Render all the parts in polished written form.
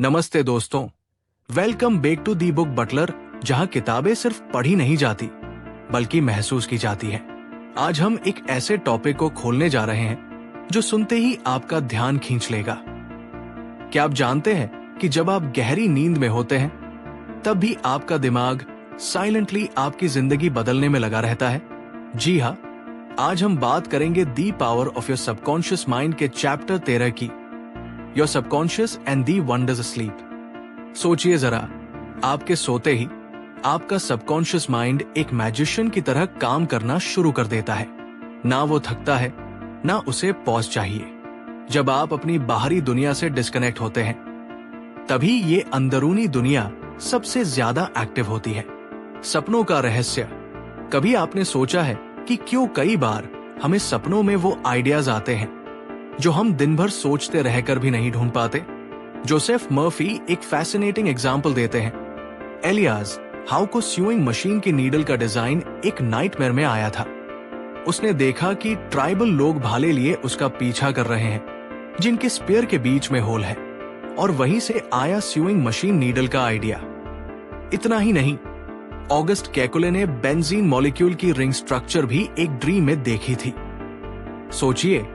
नमस्ते दोस्तों, welcome back to the Book Butler, जहां किताबें सिर्फ पढ़ी नहीं जाती बल्कि महसूस की जाती हैं। आज हम एक ऐसे टॉपिक को खोलने जा रहे हैं जो सुनते ही आपका ध्यान खींच लेगा। क्या आप जानते हैं कि जब आप गहरी नींद में होते हैं तब भी आपका दिमाग साइलेंटली आपकी जिंदगी बदलने में लगा रहता है? जी हाँ, आज हम बात करेंगे the power of your subconscious mind के चैप्टर 13 की, your subconscious and the wonders of sleep. सोचिए जरा, आपके सोते ही आपका सबकॉन्शियस माइंड एक मैजिशियन की तरह काम करना शुरू कर देता है। ना वो थकता है, ना उसे पॉज चाहिए। जब आप अपनी बाहरी दुनिया से डिस्कनेक्ट होते हैं, तभी ये अंदरूनी दुनिया सबसे ज्यादा एक्टिव होती है। सपनों का रहस्य। कभी आपने सोचा है कि क्यों कई बार हमें सपनों में वो आइडियाज आते हैं जो हम दिन भर सोचते रहकर भी नहीं ढूंढ पाते? जोसेफ मर्फी एक फैसिनेटिंग एग्जाम्पल देते हैं। एलियास हाउ को स्यूइंग मशीन की नीडल का डिजाइन एक नाइटमेयर में आया था। उसने देखा कि ट्राइबल लोग भाले लिए उसका पीछा कर रहे हैं जिनके स्पेयर के बीच में होल है, और वहीं से आया स्यूइंग मशीन नीडल का आइडिया। इतना ही नहीं, ऑगस्ट केकुले ने बेंजीन मॉलिक्यूल की रिंग स्ट्रक्चर भी एक ड्रीम में देखी थी। सोचिए,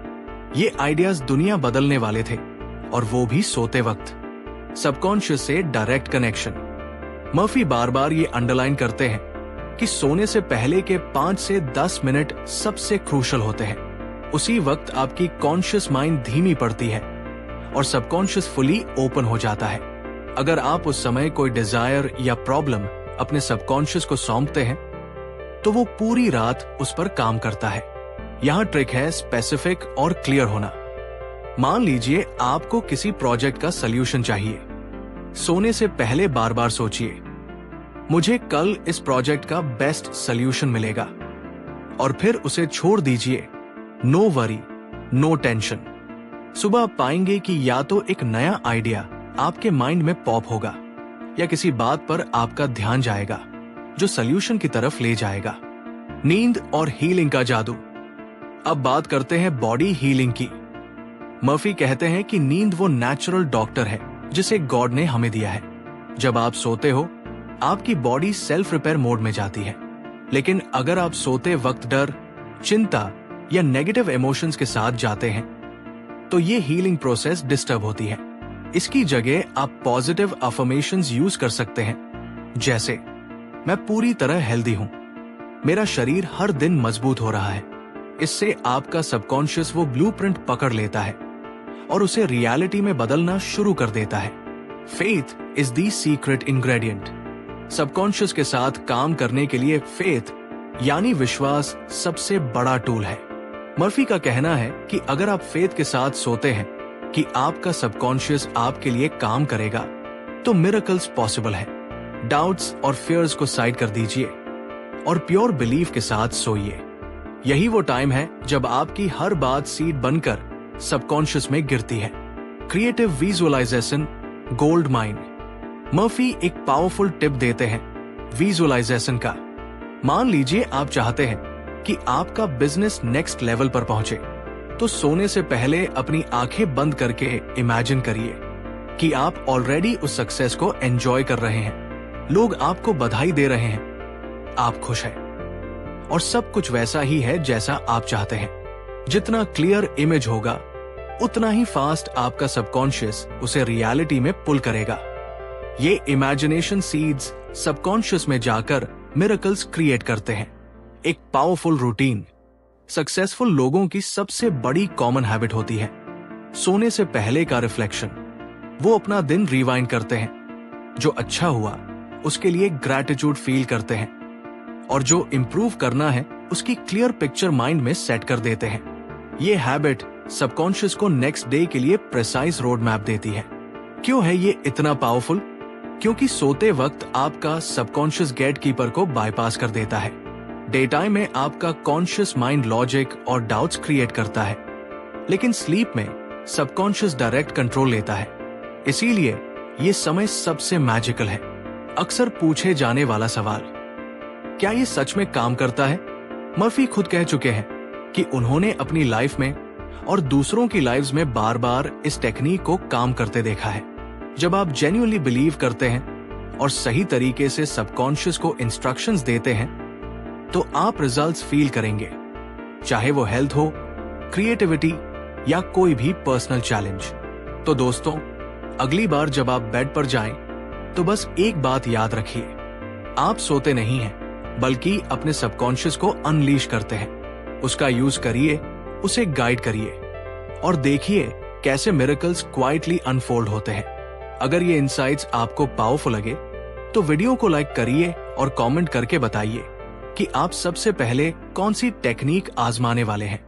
ये आइडियाज दुनिया बदलने वाले थे, और वो भी सोते वक्त। सबकॉन्शियस से डायरेक्ट कनेक्शन। मर्फी बार बार ये अंडरलाइन करते हैं कि सोने से पहले के 5 से 10 मिनट सबसे क्रूशल होते हैं। उसी वक्त आपकी कॉन्शियस माइंड धीमी पड़ती है और सबकॉन्शियस फुली ओपन हो जाता है। अगर आप उस समय कोई डिजायर या प्रॉब्लम अपने सबकॉन्शियस को सौंपते हैं तो वो पूरी रात उस पर काम करता है। यहाँ ट्रिक है स्पेसिफिक और क्लियर होना। मान लीजिए आपको किसी प्रोजेक्ट का सलूशन चाहिए। सोने से पहले बार बार सोचिए, मुझे कल इस प्रोजेक्ट का बेस्ट सलूशन मिलेगा, और फिर उसे छोड़ दीजिए। No worry, no tension. सुबह आप पाएंगे कि या तो एक नया आइडिया आपके माइंड में पॉप होगा या किसी बात पर आपका ध्यान जाएगा जो सलूशन की तरफ ले जाएगा। नींद और हीलिंग का जादू। अब बात करते हैं बॉडी हीलिंग की। मर्फी कहते हैं कि नींद वो नेचुरल डॉक्टर है जिसे गॉड ने हमें दिया है। जब आप सोते हो, आपकी बॉडी सेल्फ रिपेयर मोड में जाती है। लेकिन अगर आप सोते वक्त डर, चिंता या नेगेटिव इमोशंस के साथ जाते हैं तो ये हीलिंग प्रोसेस डिस्टर्ब होती है। इसकी जगह आप पॉजिटिव अफर्मेशंस यूज कर सकते हैं, जैसे मैं पूरी तरह हेल्दी हूं, मेरा शरीर हर दिन मजबूत हो रहा है। इससे आपका सबकॉन्शियस वो ब्लूप्रिंट पकड़ लेता है और उसे रियलिटी में बदलना शुरू कर देता है। Faith is the secret ingredient. Subconscious के साथ काम करने के लिए फेथ यानी विश्वास सबसे बड़ा टूल है। मर्फी का कहना है कि अगर आप फेथ के साथ सोते हैं कि आपका सबकॉन्शियस आपके लिए काम करेगा तो मिरेकल्स पॉसिबल है। डाउट्स और फियर्स को साइड कर दीजिए और प्योर बिलीफ के साथ सोइए। यही वो टाइम है जब आपकी हर बात सीड बनकर सबकॉन्शियस में गिरती है। Creative visualisation, gold mind. Murphy एक पावरफुल टिप देते हैं विजुअलाइजेशन का। मान लीजिए आप चाहते हैं कि आपका बिजनेस नेक्स्ट लेवल पर पहुंचे, तो सोने से पहले अपनी आंखें बंद करके इमेजिन करिए कि आप ऑलरेडी उस सक्सेस को एंजॉय कर रहे हैं। लोग आपको बधाई दे रहे हैं, आप खुश हैं, और सब कुछ वैसा ही है जैसा आप चाहते हैं। जितना क्लियर इमेज होगा, उतना ही फास्ट आपका सबकॉन्शियस उसे रियलिटी में पुल करेगा। ये इमेजिनेशन सीड्स सबकॉन्शियस में जाकर मिरेकल्स क्रिएट करते हैं। एक पावरफुल रूटीन। सक्सेसफुल लोगों की सबसे बड़ी कॉमन हैबिट होती है सोने से पहले का रिफ्लेक्शन। वो अपना दिन रिवाइंड करते हैं, जो अच्छा हुआ उसके लिए ग्रैटिट्यूड फील करते हैं, और जो इंप्रूव करना है उसकी क्लियर पिक्चर माइंड में सेट कर देते हैं। ये हैबिट सबकॉन्शियस को नेक्स्ट डे के लिए प्रिसाइज रोड मैप देती है। क्यों है ये इतना पावरफुल? क्योंकि सोते वक्त आपका सबकॉन्शियस गेट कीपर को बाईपास कर देता है। डे टाइम में आपका कॉन्शियस माइंड लॉजिक और डाउट्स क्रिएट करता है, लेकिन स्लीप में सबकॉन्शियस डायरेक्ट कंट्रोल लेता है। इसीलिए ये समय सबसे मैजिकल है। अक्सर पूछे जाने वाला सवाल, क्या ये सच में काम करता है? मर्फी खुद कह चुके हैं कि उन्होंने अपनी लाइफ में और दूसरों की लाइव्स में बार बार इस टेक्निक को काम करते देखा है। जब आप जेन्युइनली बिलीव करते हैं और सही तरीके से सबकॉन्शियस को इंस्ट्रक्शंस देते हैं, तो आप रिजल्ट्स फील करेंगे, चाहे वो हेल्थ हो, क्रिएटिविटी या कोई भी पर्सनल चैलेंज। तो दोस्तों, अगली बार जब आप बेड पर जाएं, तो बस एक बात याद रखिए, आप सोते नहीं हैं, बल्कि अपने सबकॉन्शियस को अनलीश करते हैं। उसका यूज करिए, उसे गाइड करिए और देखिए कैसे मिरेकल्स क्वाइटली अनफोल्ड होते हैं। अगर ये इनसाइट्स आपको पावरफुल लगे तो वीडियो को लाइक करिए और कमेंट करके बताइए कि आप सबसे पहले कौन सी टेक्निक आजमाने वाले हैं।